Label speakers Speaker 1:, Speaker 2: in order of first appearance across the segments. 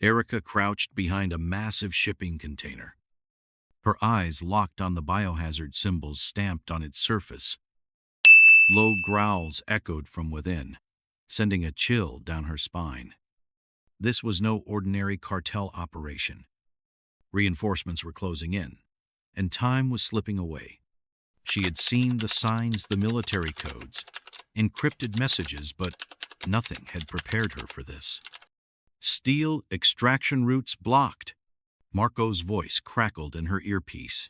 Speaker 1: Erica crouched behind a massive shipping container, her eyes locked on the biohazard symbols stamped on its surface. Low growls echoed from within, sending a chill down her spine. This was no ordinary cartel operation. Reinforcements were closing in, and time was slipping away. She had seen the signs, the military codes, encrypted messages, but nothing had prepared her for this. Steele extraction routes blocked. Marco's voice crackled in her earpiece.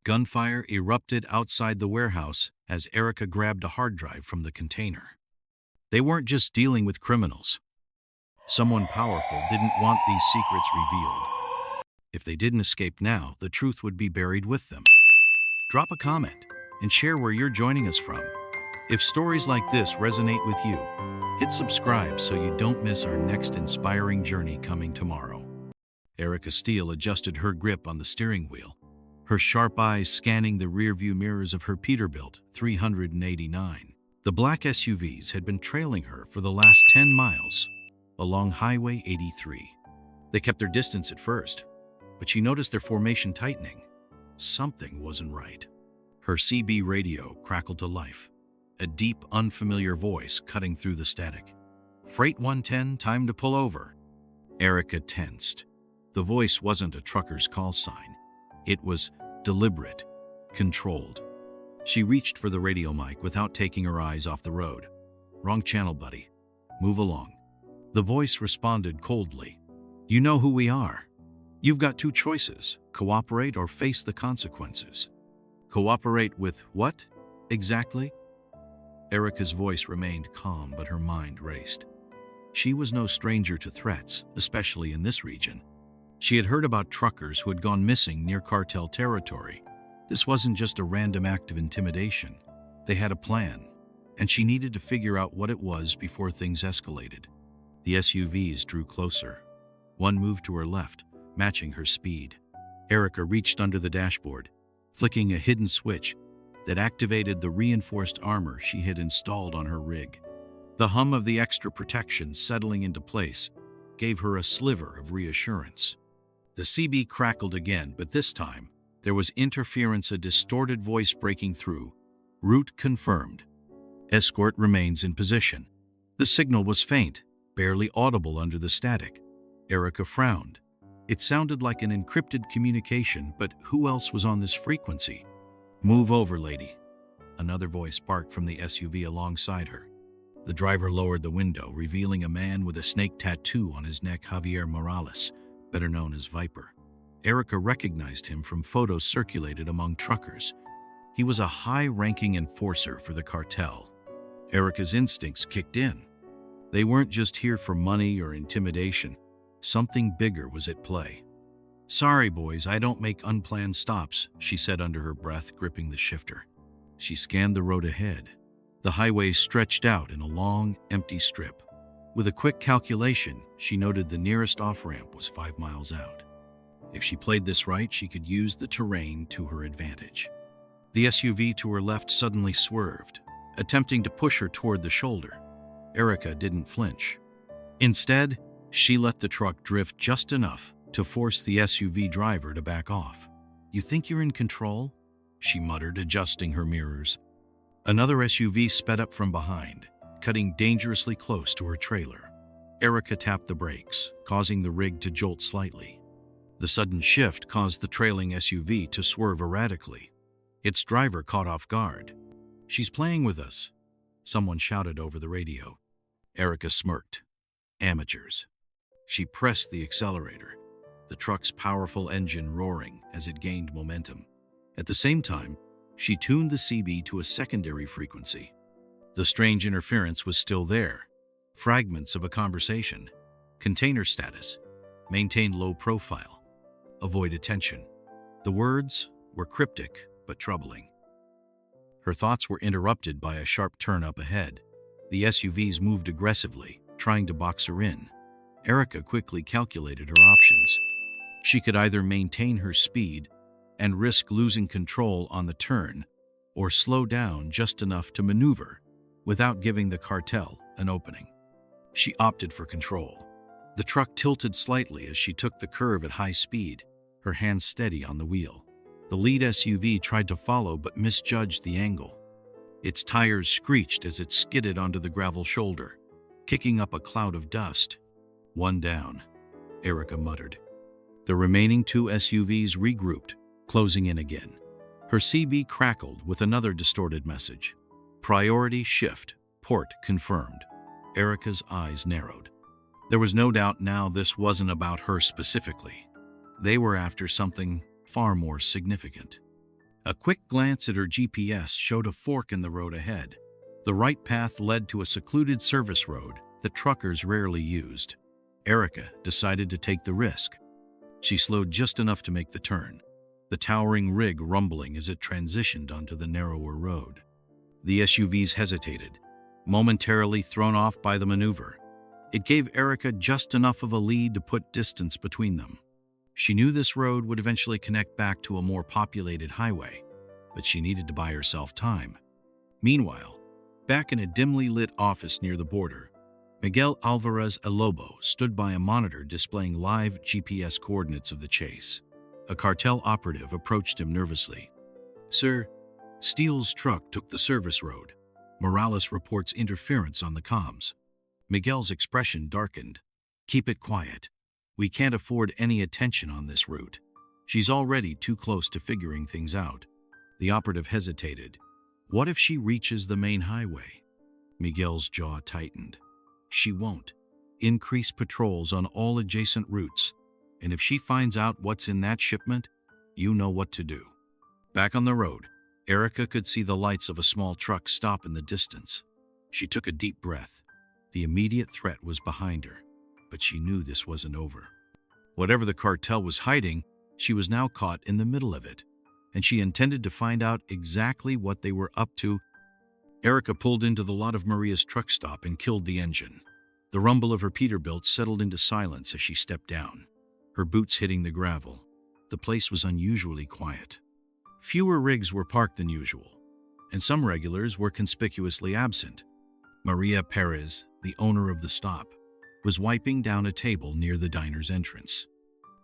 Speaker 1: Gunfire erupted outside the warehouse as Erica grabbed a hard drive from the container. They weren't just dealing with criminals. Someone powerful didn't want these secrets revealed. If they didn't escape now, the truth would be buried with them. Drop a comment and share where you're joining us from. If stories like this resonate with you, hit subscribe so you don't miss our next inspiring journey coming tomorrow. Erica Steele adjusted her grip on the steering wheel, her sharp eyes scanning the rearview mirrors of her Peterbilt 389. The black SUVs had been trailing her for the last 10 miles along Highway 83. They kept their distance at first, but she noticed their formation tightening. Something wasn't right. Her CB radio crackled to life, a deep, unfamiliar voice cutting through the static. "Freight 110, time to pull over." Erica tensed. The voice wasn't a trucker's call sign. It was deliberate, controlled. She reached for the radio mic without taking her eyes off the road. "Wrong channel, buddy. Move along." The voice responded coldly. "You know who we are. You've got two choices: cooperate or face the consequences." "Cooperate with what, exactly?" Erica's voice remained calm, but her mind raced. She was no stranger to threats, especially in this region. She had heard about truckers who had gone missing near cartel territory. This wasn't just a random act of intimidation. They had a plan, and she needed to figure out what it was before things escalated. The SUVs drew closer. One moved to her left, matching her speed. Erica reached under the dashboard, flicking a hidden switch that activated the reinforced armor she had installed on her rig. The hum of the extra protection settling into place gave her a sliver of reassurance. The CB crackled again, but this time there was interference, a distorted voice breaking through. "Route confirmed. Escort remains in position." The signal was faint, barely audible under the static. Erica frowned. It sounded like an encrypted communication, but who else was on this frequency? "Move over, lady." Another voice barked from the SUV alongside her. The driver lowered the window, revealing a man with a snake tattoo on his neck, Javier Morales, better known as Viper. Erica recognized him from photos circulated among truckers. He was a high-ranking enforcer for the cartel. Erica's instincts kicked in. They weren't just here for money or intimidation. Something bigger was at play. "Sorry, boys, I don't make unplanned stops," she said under her breath, gripping the shifter. She scanned the road ahead. The highway stretched out in a long, empty strip. With a quick calculation, she noted the nearest off-ramp was 5 miles out. If she played this right, she could use the terrain to her advantage. The SUV to her left suddenly swerved, attempting to push her toward the shoulder. Erica didn't flinch. Instead, she let the truck drift just enough to force the SUV driver to back off. "You think you're in control?" she muttered, adjusting her mirrors. Another SUV sped up from behind, cutting dangerously close to her trailer. Erica tapped the brakes, causing the rig to jolt slightly. The sudden shift caused the trailing SUV to swerve erratically. Its driver caught off guard. "She's playing with us," someone shouted over the radio. Erica smirked. Amateurs. She pressed the accelerator, the truck's powerful engine roaring as it gained momentum. At the same time, she tuned the CB to a secondary frequency. The strange interference was still there. Fragments of a conversation. Container status. Maintain low profile. Avoid attention. The words were cryptic but troubling. Her thoughts were interrupted by a sharp turn up ahead. The SUVs moved aggressively, trying to box her in. Erica quickly calculated her options. She could either maintain her speed and risk losing control on the turn, or slow down just enough to maneuver without giving the cartel an opening. She opted for control. The truck tilted slightly as she took the curve at high speed, her hands steady on the wheel. The lead SUV tried to follow but misjudged the angle. Its tires screeched as it skidded onto the gravel shoulder, kicking up a cloud of dust. "One down," Erica muttered. The remaining two SUVs regrouped, closing in again. Her CB crackled with another distorted message. "Priority shift. Port confirmed." Erica's eyes narrowed. There was no doubt now this wasn't about her specifically. They were after something far more significant. A quick glance at her GPS showed a fork in the road ahead. The right path led to a secluded service road that truckers rarely used. Erica decided to take the risk. She slowed just enough to make the turn, the towering rig rumbling as it transitioned onto the narrower road. The SUVs hesitated, momentarily thrown off by the maneuver. It gave Erica just enough of a lead to put distance between them. She knew this road would eventually connect back to a more populated highway, but she needed to buy herself time. Meanwhile, back in a dimly lit office near the border, Miguel Alvarez Elobo stood by a monitor displaying live GPS coordinates of the chase. A cartel operative approached him nervously. "Sir, Steele's truck took the service road. Morales reports interference on the comms." Miguel's expression darkened. "Keep it quiet. We can't afford any attention on this route. She's already too close to figuring things out." The operative hesitated. "What if she reaches the main highway?" Miguel's jaw tightened. "She won't. Increase patrols on all adjacent routes. And if she finds out what's in that shipment, you know what to do." Back on the road, Erica could see the lights of a small truck stop in the distance. She took a deep breath. The immediate threat was behind her, but she knew this wasn't over. Whatever the cartel was hiding, she was now caught in the middle of it, and she intended to find out exactly what they were up to. Erica pulled into the lot of Maria's truck stop and killed the engine. The rumble of her Peterbilt settled into silence as she stepped down, her boots hitting the gravel. The place was unusually quiet. Fewer rigs were parked than usual, and some regulars were conspicuously absent. Maria Perez, the owner of the stop, was wiping down a table near the diner's entrance.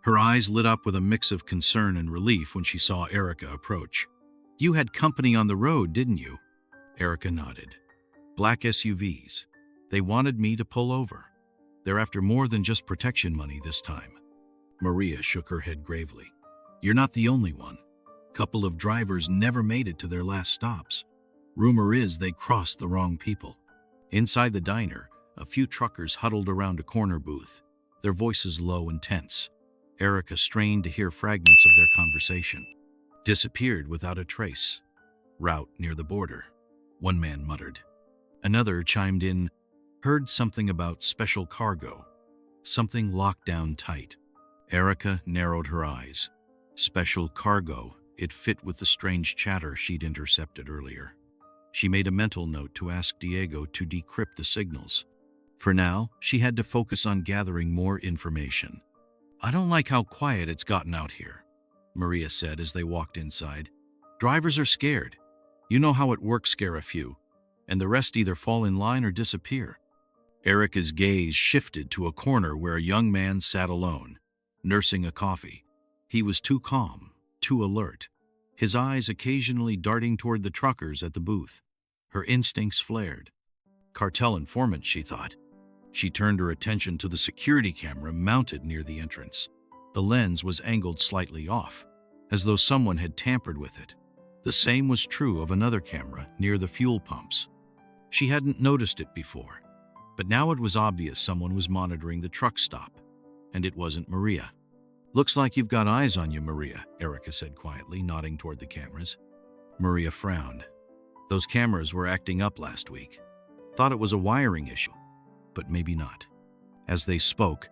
Speaker 1: Her eyes lit up with a mix of concern and relief when she saw Erica approach. "You had company on the road, didn't you?" Erica nodded. "Black SUVs. They wanted me to pull over. They're after more than just protection money this time." Maria shook her head gravely. "You're not the only one. Couple of drivers never made it to their last stops. Rumor is they crossed the wrong people." Inside the diner, a few truckers huddled around a corner booth, their voices low and tense. Erica strained to hear fragments of their conversation. "Disappeared without a trace. Route near the border," one man muttered. Another chimed in, "Heard something about special cargo. Something locked down tight." Erica narrowed her eyes. Special cargo. It fit with the strange chatter she'd intercepted earlier. She made a mental note to ask Diego to decrypt the signals. For now, she had to focus on gathering more information. "I don't like how quiet it's gotten out here," Maria said as they walked inside. "Drivers are scared. You know how it works, scare a few, and the rest either fall in line or disappear." Erica's gaze shifted to a corner where a young man sat alone, nursing a coffee. He was too calm, too alert, his eyes occasionally darting toward the truckers at the booth. Her instincts flared. Cartel informant, she thought. She turned her attention to the security camera mounted near the entrance. The lens was angled slightly off, as though someone had tampered with it. The same was true of another camera near the fuel pumps. She hadn't noticed it before, but now it was obvious someone was monitoring the truck stop, and it wasn't Maria. "Looks like you've got eyes on you, Maria," Erica said quietly, nodding toward the cameras. Maria frowned. Those cameras were acting up last week. Thought it was a wiring issue, but maybe not. As they spoke,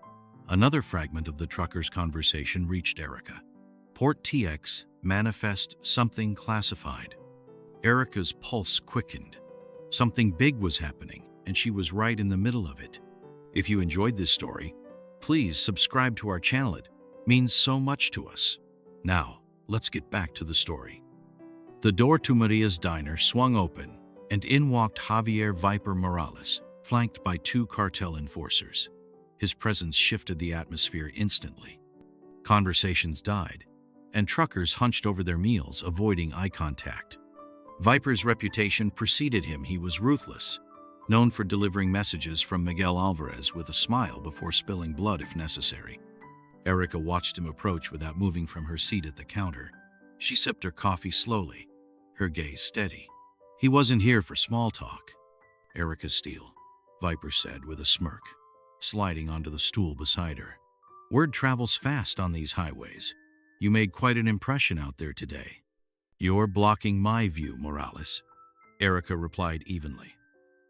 Speaker 1: another fragment of the trucker's conversation reached Erica. "Port TX, manifest something classified." Erica's pulse quickened. Something big was happening, and she was right in the middle of it. If you enjoyed this story, please subscribe to our channel. It means so much to us. Now, let's get back to the story. The door to Maria's diner swung open, and in walked Javier Viper Morales, flanked by two cartel enforcers. His presence shifted the atmosphere instantly. Conversations died, and truckers hunched over their meals, avoiding eye contact. Viper's reputation preceded him. He was ruthless, known for delivering messages from Miguel Alvarez with a smile before spilling blood if necessary. Erica watched him approach without moving from her seat at the counter. She sipped her coffee slowly, her gaze steady. He wasn't here for small talk. Erica Steele, Viper said with a smirk, sliding onto the stool beside her. Word travels fast on these highways. You made quite an impression out there today. You're blocking my view, Morales, Erica replied evenly,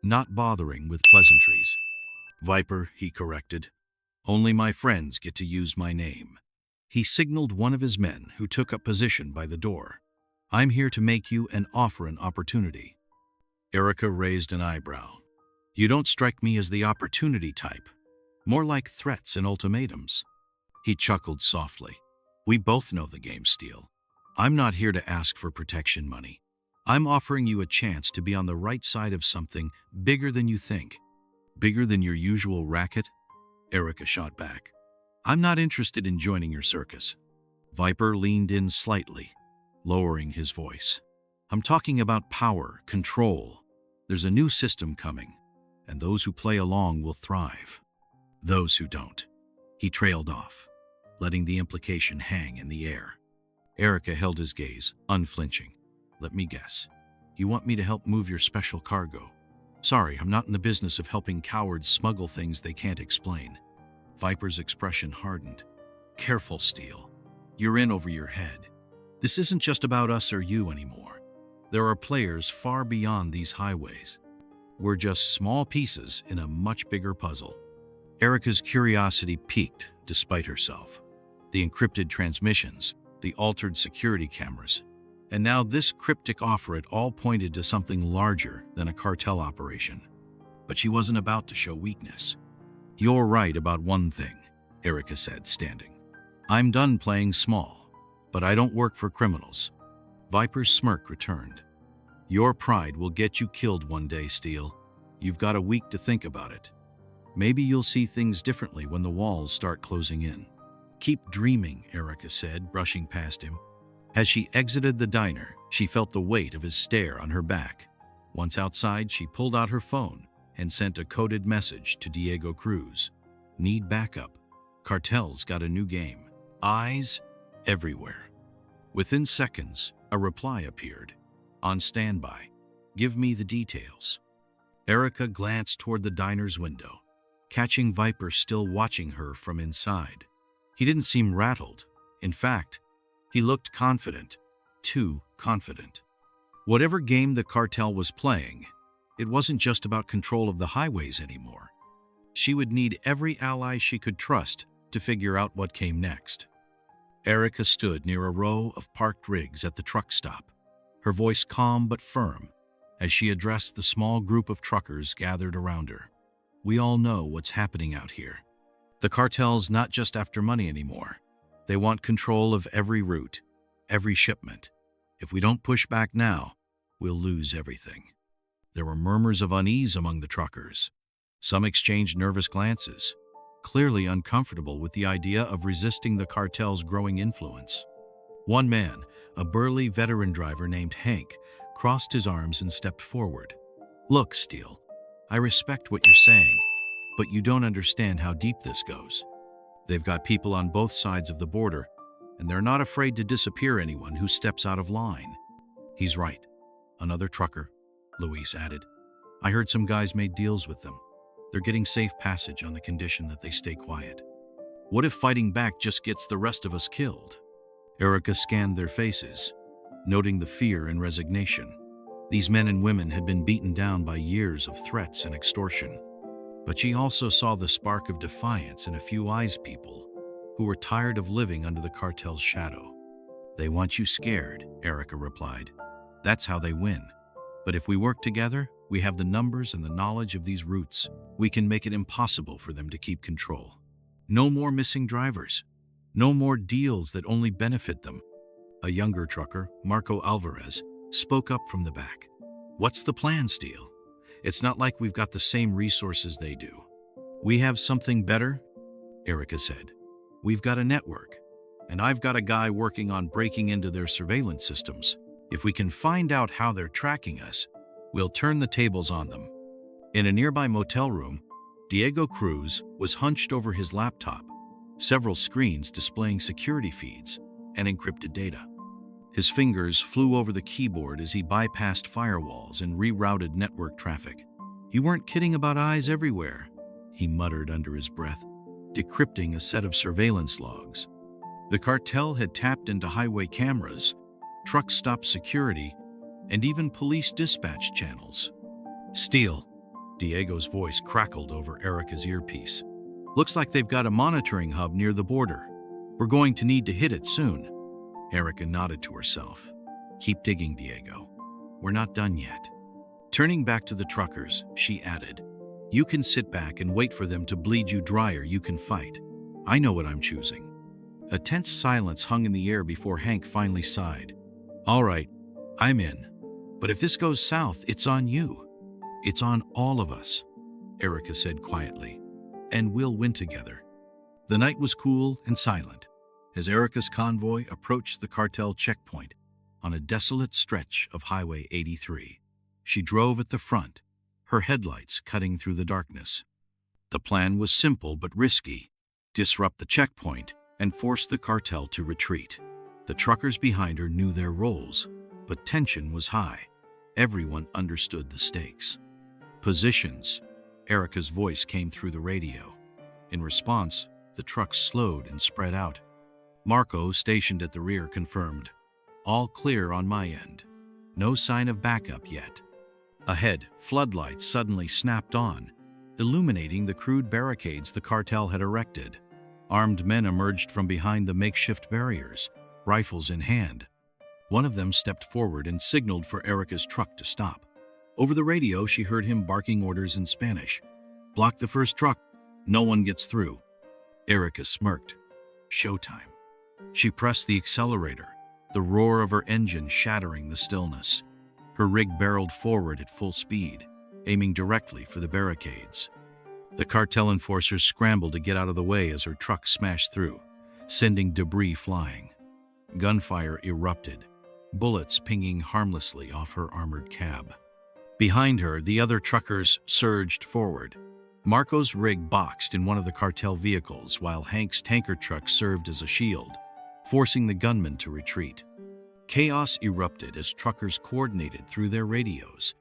Speaker 1: not bothering with pleasantries. Viper, he corrected. Only my friends get to use my name. He signaled one of his men, who took up position by the door. I'm here to make you and offer an opportunity. Erica raised an eyebrow. You don't strike me as the opportunity type. More like threats and ultimatums. He chuckled softly. We both know the game, Steele. I'm not here to ask for protection money. I'm offering you a chance to be on the right side of something bigger than you think. Bigger than your usual racket? Erica shot back. I'm not interested in joining your circus. Viper leaned in slightly, lowering his voice. I'm talking about power, control. There's a new system coming, and those who play along will thrive. Those who don't. He trailed off, letting the implication hang in the air. Erica held his gaze, unflinching. Let me guess. You want me to help move your special cargo? Sorry, I'm not in the business of helping cowards smuggle things they can't explain. Viper's expression hardened. Careful, Steele. You're in over your head. This isn't just about us or you anymore. There are players far beyond these highways. We're just small pieces in a much bigger puzzle. Erica's curiosity piqued despite herself. The encrypted transmissions, the altered security cameras, and now this cryptic offer, it all pointed to something larger than a cartel operation. But she wasn't about to show weakness. You're right about one thing, Erica said, standing. I'm done playing small, but I don't work for criminals. Viper's smirk returned. Your pride will get you killed one day, Steele. You've got a week to think about it. Maybe you'll see things differently when the walls start closing in. Keep dreaming, Erica said, brushing past him. As she exited the diner, she felt the weight of his stare on her back. Once outside, she pulled out her phone and sent a coded message to Diego Cruz. Need backup. Cartel's got a new game. Eyes everywhere. Within seconds, a reply appeared. On standby. Give me the details. Erica glanced toward the diner's window, catching Viper still watching her from inside. He didn't seem rattled. In fact, he looked confident, too confident. Whatever game the cartel was playing, it wasn't just about control of the highways anymore. She would need every ally she could trust to figure out what came next. Erica stood near a row of parked rigs at the truck stop, her voice calm but firm as she addressed the small group of truckers gathered around her. We all know what's happening out here. The cartel's not just after money anymore. They want control of every route, every shipment. If we don't push back now, we'll lose everything. There were murmurs of unease among the truckers. Some exchanged nervous glances, clearly uncomfortable with the idea of resisting the cartel's growing influence. One man, a burly veteran driver named Hank, crossed his arms and stepped forward. Look, Steele, I respect what you're saying, but you don't understand how deep this goes. They've got people on both sides of the border, and they're not afraid to disappear anyone who steps out of line. He's right. Another trucker, Luis added. I heard some guys made deals with them. They're getting safe passage on the condition that they stay quiet. What if fighting back just gets the rest of us killed? Erica scanned their faces, noting the fear and resignation. These men and women had been beaten down by years of threats and extortion. But she also saw the spark of defiance in a few wise people who were tired of living under the cartel's shadow. They want you scared, Erica replied. That's how they win. But if we work together, we have the numbers and the knowledge of these routes. We can make it impossible for them to keep control. No more missing drivers. No more deals that only benefit them. A younger trucker, Marco Alvarez, spoke up from the back. What's the plan, Steele? It's not like we've got the same resources they do. "We have something better," Erica said. "We've got a network, and I've got a guy working on breaking into their surveillance systems. If we can find out how they're tracking us, we'll turn the tables on them." In a nearby motel room, Diego Cruz was hunched over his laptop, several screens displaying security feeds and encrypted data. His fingers flew over the keyboard as he bypassed firewalls and rerouted network traffic. "You weren't kidding about eyes everywhere," he muttered under his breath, decrypting a set of surveillance logs. The cartel had tapped into highway cameras, truck stop security, and even police dispatch channels. "Steele," Diego's voice crackled over Erica's earpiece. "Looks like they've got a monitoring hub near the border. We're going to need to hit it soon." Erica nodded to herself. "Keep digging, Diego. We're not done yet." Turning back to the truckers, she added, "You can sit back and wait for them to bleed you dry, or you can fight. I know what I'm choosing." A tense silence hung in the air before Hank finally sighed. "All right, I'm in. But if this goes south, it's on you. It's on all of us," Erica said quietly. "And we'll win together." The night was cool and silent as Erica's convoy approached the cartel checkpoint on a desolate stretch of Highway 83. She drove at the front, her headlights cutting through the darkness. The plan was simple but risky: disrupt the checkpoint and force the cartel to retreat. The truckers behind her knew their roles, but tension was high. Everyone understood the stakes. "Positions," Erica's voice came through the radio. In response, the trucks slowed and spread out. Marco, stationed at the rear, confirmed, "All clear on my end. No sign of backup yet." Ahead, floodlights suddenly snapped on, illuminating the crude barricades the cartel had erected. Armed men emerged from behind the makeshift barriers, rifles in hand. One of them stepped forward and signaled for Erica's truck to stop. Over the radio, she heard him barking orders in Spanish. "Block the first truck. No one gets through." Erica smirked. Showtime. She pressed the accelerator, the roar of her engine shattering the stillness. Her rig barreled forward at full speed, aiming directly for the barricades. The cartel enforcers scrambled to get out of the way as her truck smashed through, sending debris flying. Gunfire erupted, bullets pinging harmlessly off her armored cab. Behind her, the other truckers surged forward. Marco's rig boxed in one of the cartel vehicles, while Hank's tanker truck served as a shield, forcing the gunmen to retreat. Chaos erupted as truckers coordinated through their radios,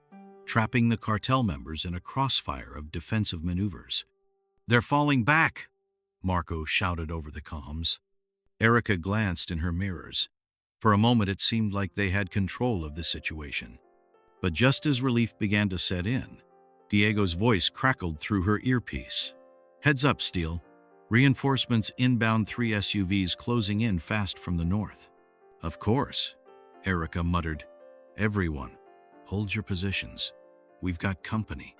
Speaker 1: trapping the cartel members in a crossfire of defensive maneuvers. "They're falling back," Marco shouted over the comms. Erica glanced in her mirrors. For a moment it seemed like they had control of the situation. But just as relief began to set in, Diego's voice crackled through her earpiece. "Heads up, Steele. Reinforcements inbound, 3 SUVs closing in fast from the north." "Of course," Erica muttered. "Everyone, hold your positions. We've got company."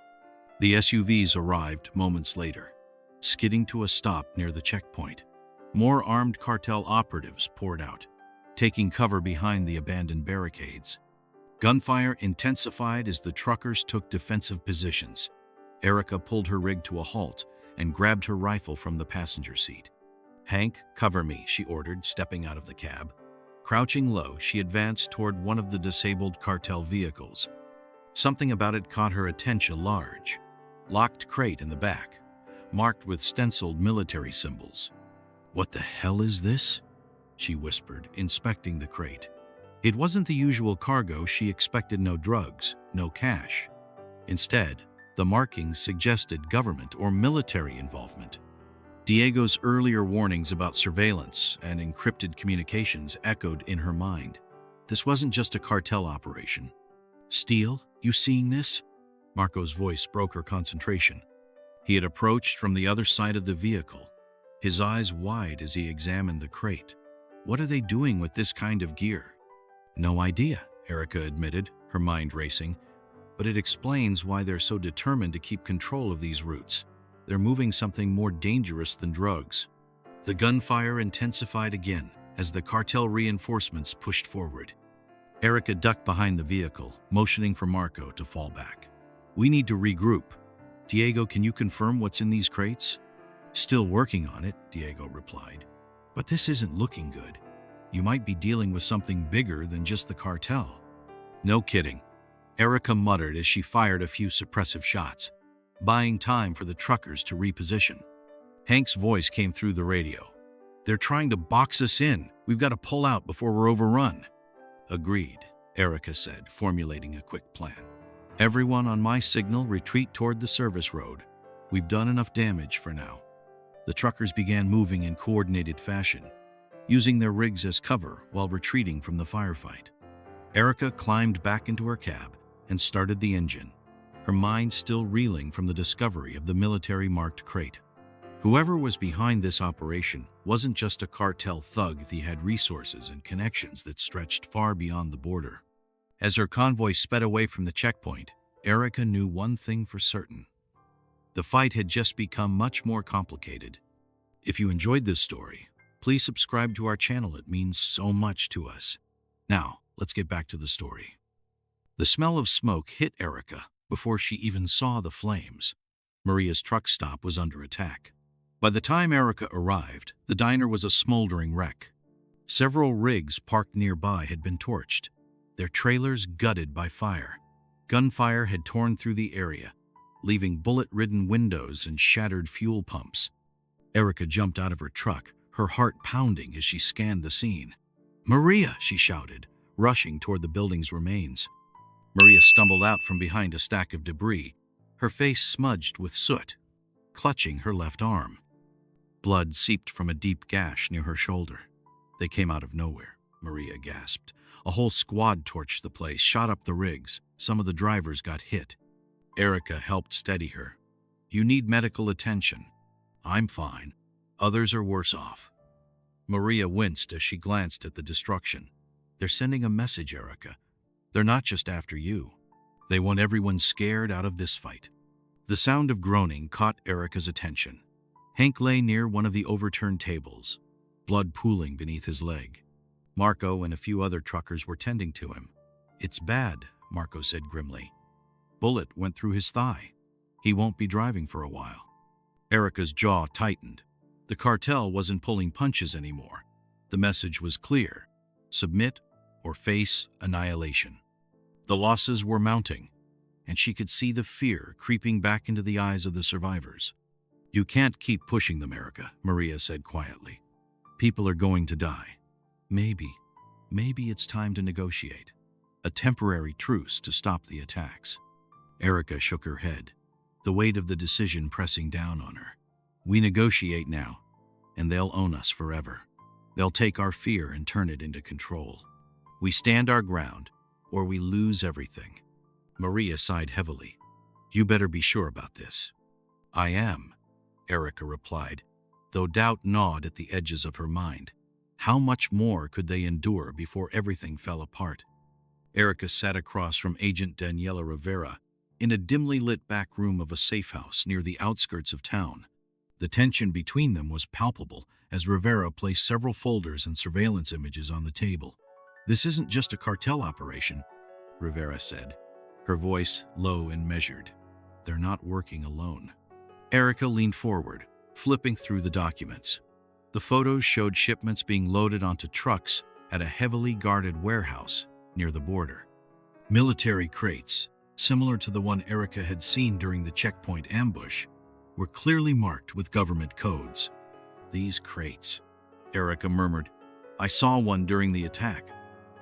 Speaker 1: The SUVs arrived moments later, skidding to a stop near the checkpoint. More armed cartel operatives poured out, taking cover behind the abandoned barricades. Gunfire intensified as the truckers took defensive positions. Erica pulled her rig to a halt and grabbed her rifle from the passenger seat. "Hank, cover me," she ordered, stepping out of the cab. Crouching low, she advanced toward one of the disabled cartel vehicles. Something about it caught her attention: a large, locked crate in the back, marked with stenciled military symbols. "What the hell is this?" she whispered, inspecting the crate. It wasn't the usual cargo. She expected no drugs, no cash. Instead, the markings suggested government or military involvement. Diego's earlier warnings about surveillance and encrypted communications echoed in her mind. This wasn't just a cartel operation. "Steele, you seeing this?" Marco's voice broke her concentration. He had approached from the other side of the vehicle, his eyes wide as he examined the crate. "What are they doing with this kind of gear?" "No idea," Erica admitted, her mind racing. "But it explains why they're so determined to keep control of these routes. They're moving something more dangerous than drugs." The gunfire intensified again as the cartel reinforcements pushed forward. Erica ducked behind the vehicle, motioning for Marco to fall back. "We need to regroup." Diego, can you confirm what's in these crates? Still working on it, Diego replied. But this isn't looking good. You might be dealing with something bigger than just the cartel. No kidding, Erica muttered as she fired a few suppressive shots, buying time for the truckers to reposition. Hank's voice came through the radio. They're trying to box us in. We've got to pull out before we're overrun. Agreed, Erica said, formulating a quick plan. Everyone on my signal retreat toward the service road. We've done enough damage for now. The truckers began moving in coordinated fashion, using their rigs as cover while retreating from the firefight. Erica climbed back into her cab and started the engine, her mind still reeling from the discovery of the military-marked crate. Whoever was behind this operation wasn't just a cartel thug, they had resources and connections that stretched far beyond the border. As her convoy sped away from the checkpoint, Erica knew one thing for certain. The fight had just become much more complicated. If you enjoyed this story, please subscribe to our channel. It means so much to us. Now, let's get back to the story. The smell of smoke hit Erica before she even saw the flames. Maria's truck stop was under attack. By the time Erica arrived, the diner was a smoldering wreck. Several rigs parked nearby had been torched, their trailers gutted by fire. Gunfire had torn through the area, leaving bullet-ridden windows and shattered fuel pumps. Erica jumped out of her truck, her heart pounding as she scanned the scene. "Maria!" she shouted, rushing toward the building's remains. Maria stumbled out from behind a stack of debris, her face smudged with soot, clutching her left arm. Blood seeped from a deep gash near her shoulder. "They came out of nowhere," Maria gasped. "A whole squad torched the place, shot up the rigs. Some of the drivers got hit." Erica helped steady her. "You need medical attention." "I'm fine. Others are worse off." Maria winced as she glanced at the destruction. "They're sending a message, Erica. They're not just after you. They want everyone scared out of this fight." The sound of groaning caught Erica's attention. Hank lay near one of the overturned tables, blood pooling beneath his leg. Marco and a few other truckers were tending to him. "It's bad," Marco said grimly. "Bullet went through his thigh. He won't be driving for a while." Erica's jaw tightened. The cartel wasn't pulling punches anymore. The message was clear: submit or face annihilation. The losses were mounting, and she could see the fear creeping back into the eyes of the survivors. "You can't keep pushing them, Erica," Maria said quietly. "People are going to die. Maybe it's time to negotiate. A temporary truce to stop the attacks." Erica shook her head, the weight of the decision pressing down on her. "We negotiate now, and they'll own us forever. They'll take our fear and turn it into control. We stand our ground, or we lose everything." Maria sighed heavily. "You better be sure about this." "I am," Erica replied, though doubt gnawed at the edges of her mind. How much more could they endure before everything fell apart? Erica sat across from Agent Daniela Rivera in a dimly lit back room of a safe house near the outskirts of town. The tension between them was palpable as Rivera placed several folders and surveillance images on the table. "This isn't just a cartel operation," Rivera said, her voice low and measured. "They're not working alone." Erica leaned forward, flipping through the documents. The photos showed shipments being loaded onto trucks at a heavily guarded warehouse near the border. Military crates, similar to the one Erica had seen during the checkpoint ambush, were clearly marked with government codes. "These crates," Erica murmured. "I saw one during the attack.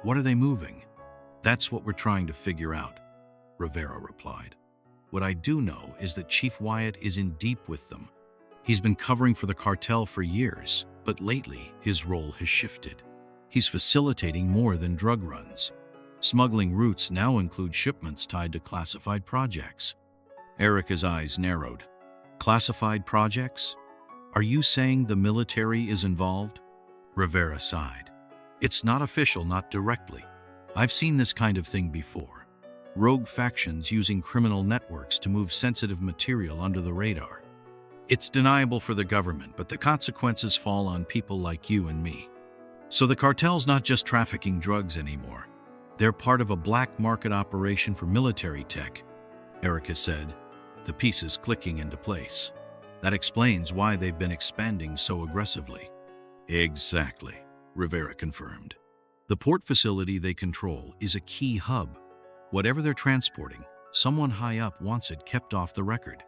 Speaker 1: What are they moving?" "That's what we're trying to figure out," Rivera replied. "What I do know is that Chief Wyatt is in deep with them. He's been covering for the cartel for years, but lately his role has shifted. He's facilitating more than drug runs. Smuggling routes now include shipments tied to classified projects." Erica's eyes narrowed. "Classified projects? Are you saying the military is involved?" Rivera sighed. "It's not official, not directly. I've seen this kind of thing before. Rogue factions using criminal networks to move sensitive material under the radar. It's deniable for the government, but the consequences fall on people like you and me. So the cartel's not just trafficking drugs anymore. They're part of a black market operation for military tech," Erica said, the pieces clicking into place. That explains why they've been expanding so aggressively. Exactly, Rivera confirmed. The port facility they control is a key hub. Whatever they're transporting, someone high up wants it kept off the record.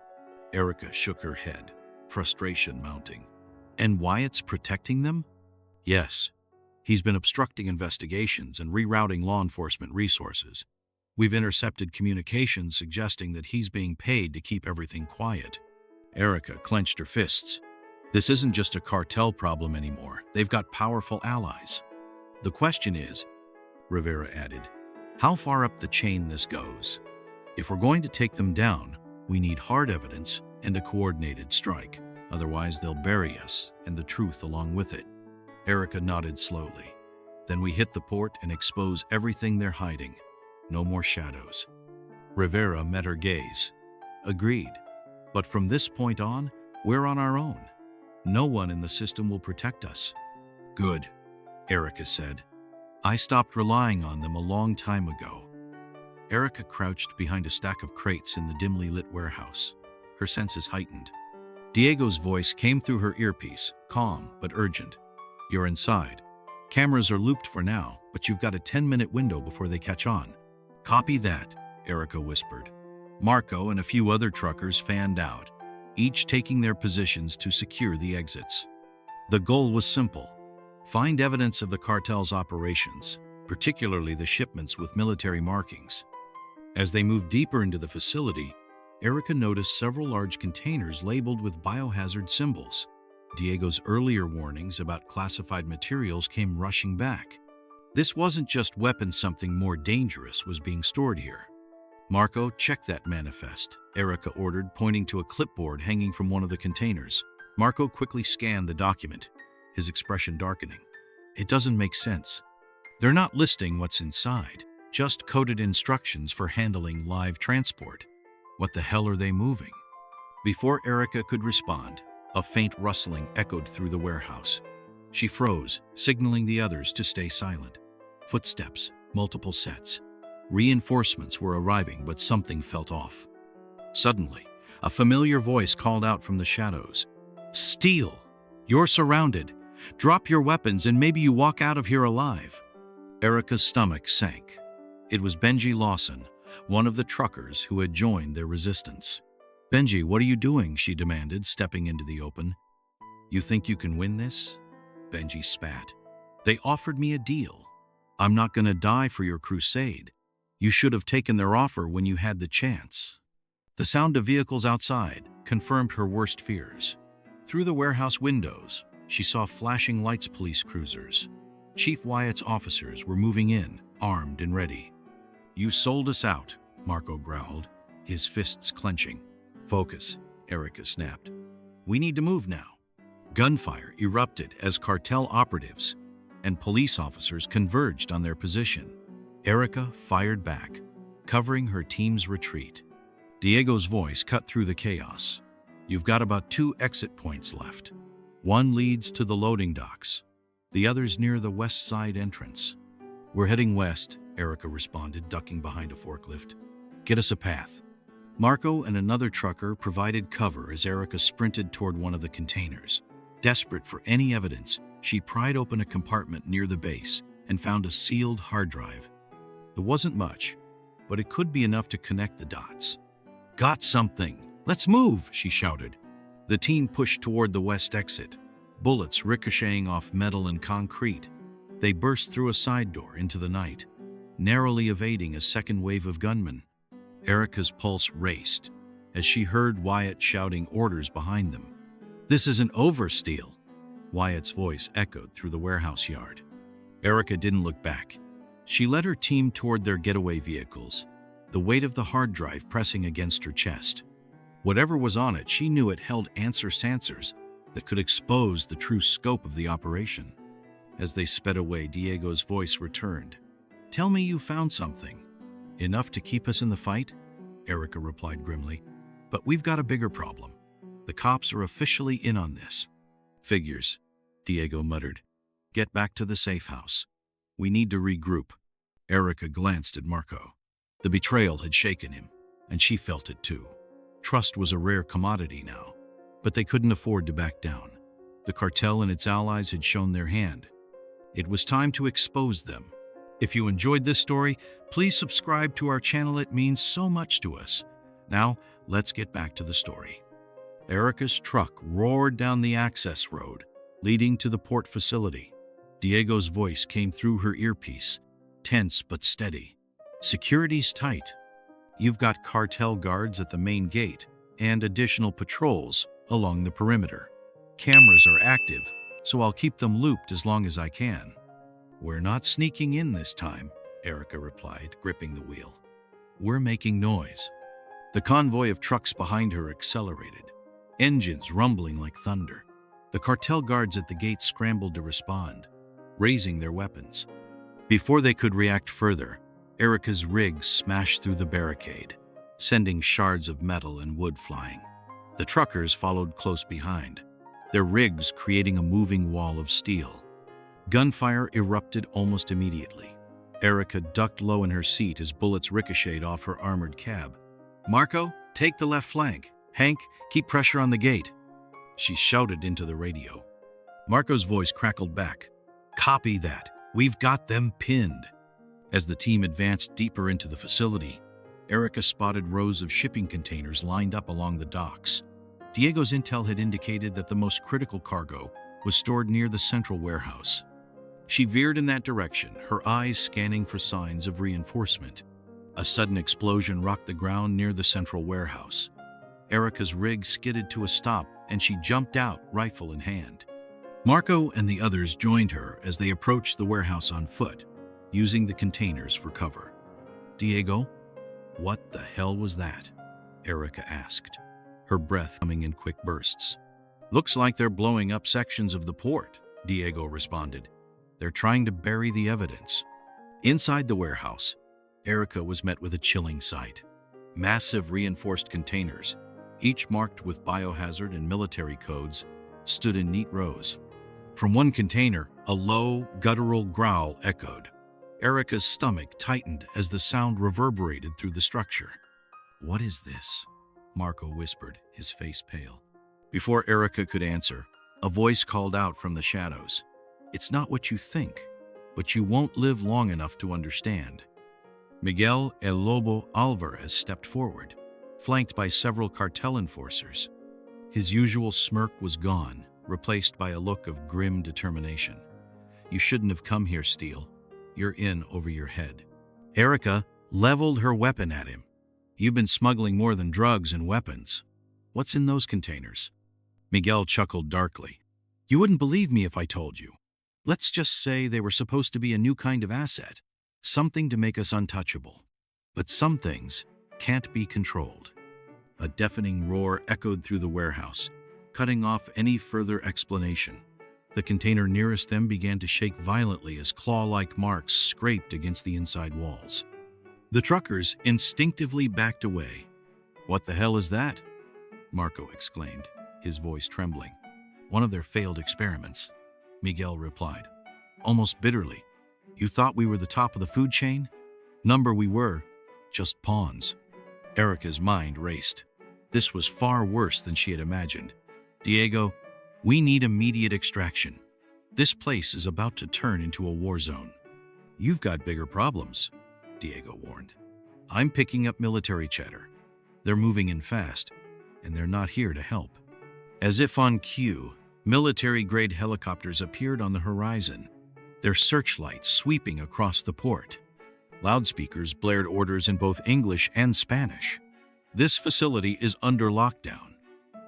Speaker 1: Erica shook her head, frustration mounting. And Wyatt's protecting them? Yes. He's been obstructing investigations and rerouting law enforcement resources. We've intercepted communications suggesting that he's being paid to keep everything quiet. Erica clenched her fists. This isn't just a cartel problem anymore. They've got powerful allies. The question is, Rivera added, how far up the chain this goes. If we're going to take them down, we need hard evidence and a coordinated strike. Otherwise, they'll bury us and the truth along with it. Erica nodded slowly. Then we hit the port and expose everything they're hiding. No more shadows. Rivera met her gaze. Agreed. But from this point on, we're on our own. No one in the system will protect us. Good, Erica said. I stopped relying on them a long time ago. Erica crouched behind a stack of crates in the dimly lit warehouse, her senses heightened. Diego's voice came through her earpiece, calm but urgent. You're inside. Cameras are looped for now, but you've got a 10-minute window before they catch on. Copy that, Erica whispered. Marco and a few other truckers fanned out, each taking their positions to secure the exits. The goal was simple: find evidence of the cartel's operations, particularly the shipments with military markings. As they moved deeper into the facility, Erica noticed several large containers labeled with biohazard symbols. Diego's earlier warnings about classified materials came rushing back. This wasn't just weapons, something more dangerous was being stored here. Marco, check that manifest, Erica ordered, pointing to a clipboard hanging from one of the containers. Marco quickly scanned the document, his expression darkening. It doesn't make sense. They're not listing what's inside, just coded instructions for handling live transport. What the hell are they moving? Before Erica could respond, a faint rustling echoed through the warehouse. She froze, signaling the others to stay silent. Footsteps, multiple sets. Reinforcements were arriving, but something felt off. Suddenly, a familiar voice called out from the shadows. Steele, you're surrounded. Drop your weapons and maybe you walk out of here alive. Erica's stomach sank. It was Benji Lawson, one of the truckers who had joined their resistance. Benji, what are you doing? She demanded, stepping into the open. You think you can win this? Benji spat. They offered me a deal. I'm not gonna die for your crusade. You should have taken their offer when you had the chance. The sound of vehicles outside confirmed her worst fears. Through the warehouse windows, she saw flashing lights, police cruisers. Chief Wyatt's officers were moving in, armed and ready. You sold us out, Marco growled, his fists clenching. Focus, Erica snapped. We need to move now. Gunfire erupted as cartel operatives and police officers converged on their position. Erica fired back, covering her team's retreat. Diego's voice cut through the chaos. You've got about 2 exit points left. One leads to the loading docks. The other's near the west side entrance. We're heading west, Erica responded, ducking behind a forklift. Get us a path. Marco and another trucker provided cover as Erica sprinted toward one of the containers. Desperate for any evidence, she pried open a compartment near the base and found a sealed hard drive. It wasn't much, but it could be enough to connect the dots. Got something! Let's move, she shouted. The team pushed toward the west exit, bullets ricocheting off metal and concrete. They burst through a side door into the night, narrowly evading a second wave of gunmen. Erica's pulse raced as she heard Wyatt shouting orders behind them. This isn't over, Steele. Wyatt's voice echoed through the warehouse yard. Erica didn't look back. She led her team toward their getaway vehicles, the weight of the hard drive pressing against her chest. Whatever was on it, she knew it held answers that could expose the true scope of the operation. As they sped away, Diego's voice returned. Tell me you found something. Enough to keep us in the fight? Erica replied grimly. But we've got a bigger problem. The cops are officially in on this. Figures, Diego muttered. Get back to the safe house. We need to regroup. Erica glanced at Marco. The betrayal had shaken him, and she felt it too. Trust was a rare commodity now, but they couldn't afford to back down. The cartel and its allies had shown their hand. It was time to expose them. If you enjoyed this story, please subscribe to our channel. It means so much to us. Now, let's get back to the story. Erica's truck roared down the access road, leading to the port facility. Diego's voice came through her earpiece, tense but steady. Security's tight. You've got cartel guards at the main gate and additional patrols along the perimeter. Cameras are active, so I'll keep them looped as long as I can. We're not sneaking in this time, Erica replied, gripping the wheel. We're making noise. The convoy of trucks behind her accelerated, engines rumbling like thunder. The cartel guards at the gate scrambled to respond, raising their weapons. Before they could react further, Erica's rig smashed through the barricade, sending shards of metal and wood flying. The truckers followed close behind, their rigs creating a moving wall of steel. Gunfire erupted almost immediately. Erica ducked low in her seat as bullets ricocheted off her armored cab. Marco, take the left flank. Hank, keep pressure on the gate. She shouted into the radio. Marco's voice crackled back. Copy that. We've got them pinned. As the team advanced deeper into the facility, Erica spotted rows of shipping containers lined up along the docks. Diego's intel had indicated that the most critical cargo was stored near the central warehouse. She veered in that direction, her eyes scanning for signs of reinforcement. A sudden explosion rocked the ground near the central warehouse. Erica's rig skidded to a stop, and she jumped out, rifle in hand. Marco and the others joined her as they approached the warehouse on foot, using the containers for cover. Diego, what the hell was that? Erica asked, her breath coming in quick bursts. Looks like they're blowing up sections of the port, Diego responded. They're trying to bury the evidence. Inside the warehouse, Erica was met with a chilling sight. Massive reinforced containers, each marked with biohazard and military codes, stood in neat rows. From one container, a low, guttural growl echoed. Erica's stomach tightened as the sound reverberated through the structure. What is this? Marco whispered, his face pale. Before Erica could answer, a voice called out from the shadows. It's not what you think, but you won't live long enough to understand. Miguel El Lobo Alvarez stepped forward, flanked by several cartel enforcers. His usual smirk was gone, replaced by a look of grim determination. You shouldn't have come here, Steele. You're in over your head. Erica leveled her weapon at him. You've been smuggling more than drugs and weapons. What's in those containers? Miguel chuckled darkly. You wouldn't believe me if I told you. Let's just say they were supposed to be a new kind of asset, something to make us untouchable. But some things can't be controlled. A deafening roar echoed through the warehouse, cutting off any further explanation. The container nearest them began to shake violently as claw-like marks scraped against the inside walls. The truckers instinctively backed away. What the hell is that? Marco exclaimed, his voice trembling. One of their failed experiments, Miguel replied, almost bitterly. You thought we were the top of the food chain? Number we were, just pawns. Erica's mind raced. This was far worse than she had imagined. Diego, we need immediate extraction. This place is about to turn into a war zone. You've got bigger problems, Diego warned. I'm picking up military chatter. They're moving in fast, and they're not here to help. As if on cue, military-grade helicopters appeared on the horizon, their searchlights sweeping across the port. Loudspeakers blared orders in both English and Spanish. This facility is under lockdown.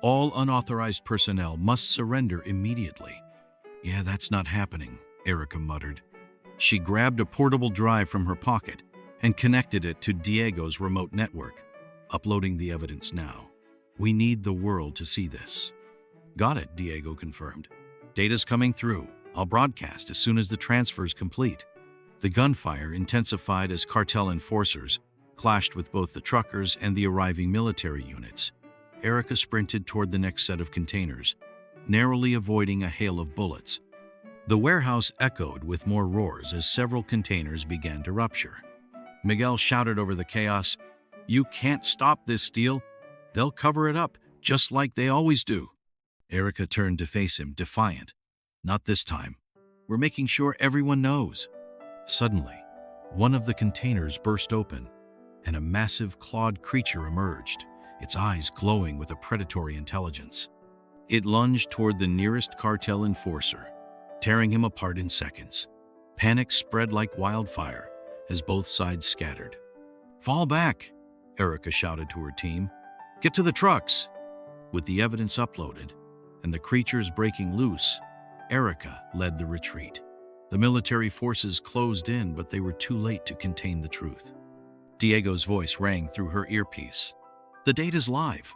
Speaker 1: All unauthorized personnel must surrender immediately. Yeah, that's not happening, Erica muttered. She grabbed a portable drive from her pocket and connected it to Diego's remote network, uploading the evidence now. We need the world to see this. Got it, Diego confirmed. Data's coming through. I'll broadcast as soon as the transfer's complete. The gunfire intensified as cartel enforcers clashed with both the truckers and the arriving military units. Erica sprinted toward the next set of containers, narrowly avoiding a hail of bullets. The warehouse echoed with more roars as several containers began to rupture. Miguel shouted over the chaos, "You can't stop this, Steele. They'll cover it up, just like they always do. Erica turned to face him, defiant. Not this time. We're making sure everyone knows. Suddenly, one of the containers burst open, and a massive clawed creature emerged, its eyes glowing with a predatory intelligence. It lunged toward the nearest cartel enforcer, tearing him apart in seconds. Panic spread like wildfire as both sides scattered. "Fall back," Erica shouted to her team. "Get to the trucks." With the evidence uploaded and the creatures breaking loose, Erica led the retreat. The military forces closed in, but they were too late to contain the truth. Diego's voice rang through her earpiece. "The data's live.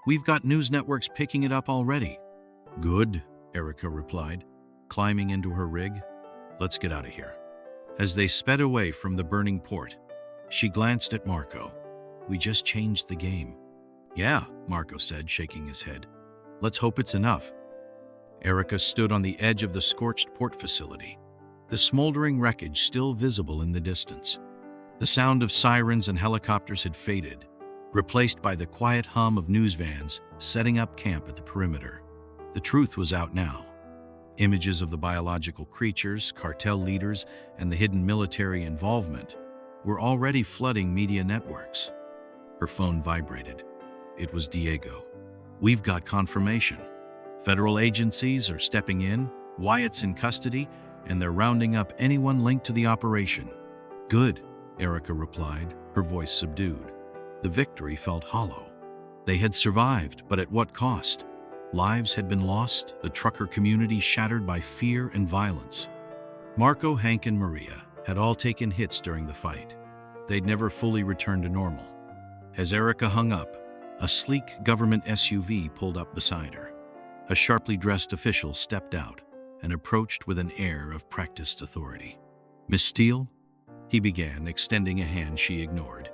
Speaker 1: We've got news networks picking it up already." "Good," Erica replied, climbing into her rig. "Let's get out of here." As they sped away from the burning port, she glanced at Marco. "We just changed the game." "Yeah," Marco said, shaking his head. "Let's hope it's enough." Erica stood on the edge of the scorched port facility, the smoldering wreckage still visible in the distance. The sound of sirens and helicopters had faded, replaced by the quiet hum of news vans setting up camp at the perimeter. The truth was out now. Images of the biological creatures, cartel leaders, and the hidden military involvement were already flooding media networks. Her phone vibrated. It was Diego. "We've got confirmation. Federal agencies are stepping in, Wyatt's in custody, and they're rounding up anyone linked to the operation." "Good," Erica replied, her voice subdued. The victory felt hollow. They had survived, but at what cost? Lives had been lost, the trucker community shattered by fear and violence. Marco, Hank, and Maria had all taken hits during the fight. They'd never fully returned to normal. As Erica hung up, a sleek government SUV pulled up beside her. A sharply dressed official stepped out and approached with an air of practiced authority. "Miss Steele?" he began, extending a hand she ignored.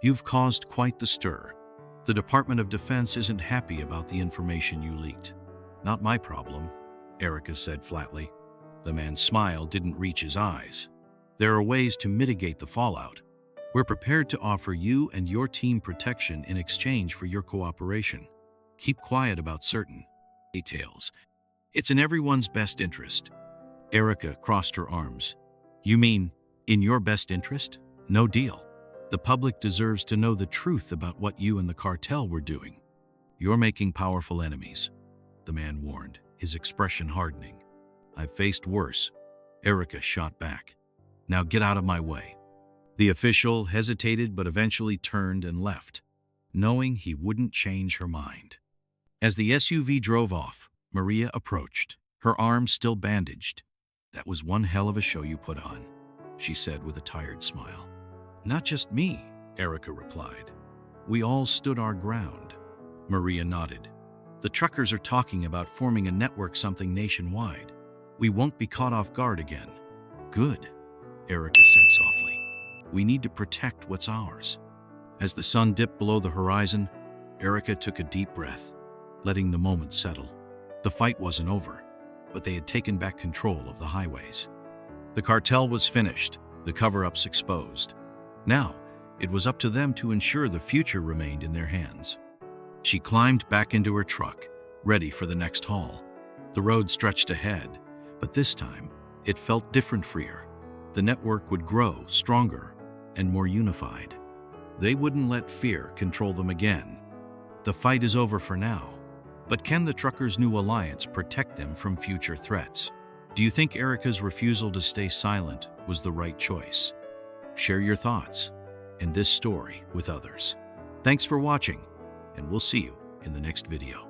Speaker 1: "You've caused quite the stir. The Department of Defense isn't happy about the information you leaked." "Not my problem," Erica said flatly. The man's smile didn't reach his eyes. "There are ways to mitigate the fallout. We're prepared to offer you and your team protection in exchange for your cooperation. Keep quiet about certain details. It's in everyone's best interest." Erica crossed her arms. "You mean, in your best interest? No deal. The public deserves to know the truth about what you and the cartel were doing. You're making powerful enemies," the man warned, his expression hardening. "I've faced worse," Erica shot back. "Now get out of my way." The official hesitated but eventually turned and left, knowing he wouldn't change her mind. As the SUV drove off, Maria approached, her arm still bandaged. "That was one hell of a show you put on," she said with a tired smile. "Not just me," Erica replied. "We all stood our ground." Maria nodded. "The truckers are talking about forming a network something nationwide. We won't be caught off guard again." "Good," Erica said softly. "We need to protect what's ours." As the sun dipped below the horizon, Erica took a deep breath, letting the moment settle. The fight wasn't over, but they had taken back control of the highways. The cartel was finished, the cover-ups exposed. Now, it was up to them to ensure the future remained in their hands. She climbed back into her truck, ready for the next haul. The road stretched ahead, but this time, it felt different for her. The network would grow stronger and more unified. They wouldn't let fear control them again. The fight is over for now, but can the truckers' new alliance protect them from future threats? Do you think Erica's refusal to stay silent was the right choice? Share your thoughts and this story with others. Thanks for watching, and we'll see you in the next video.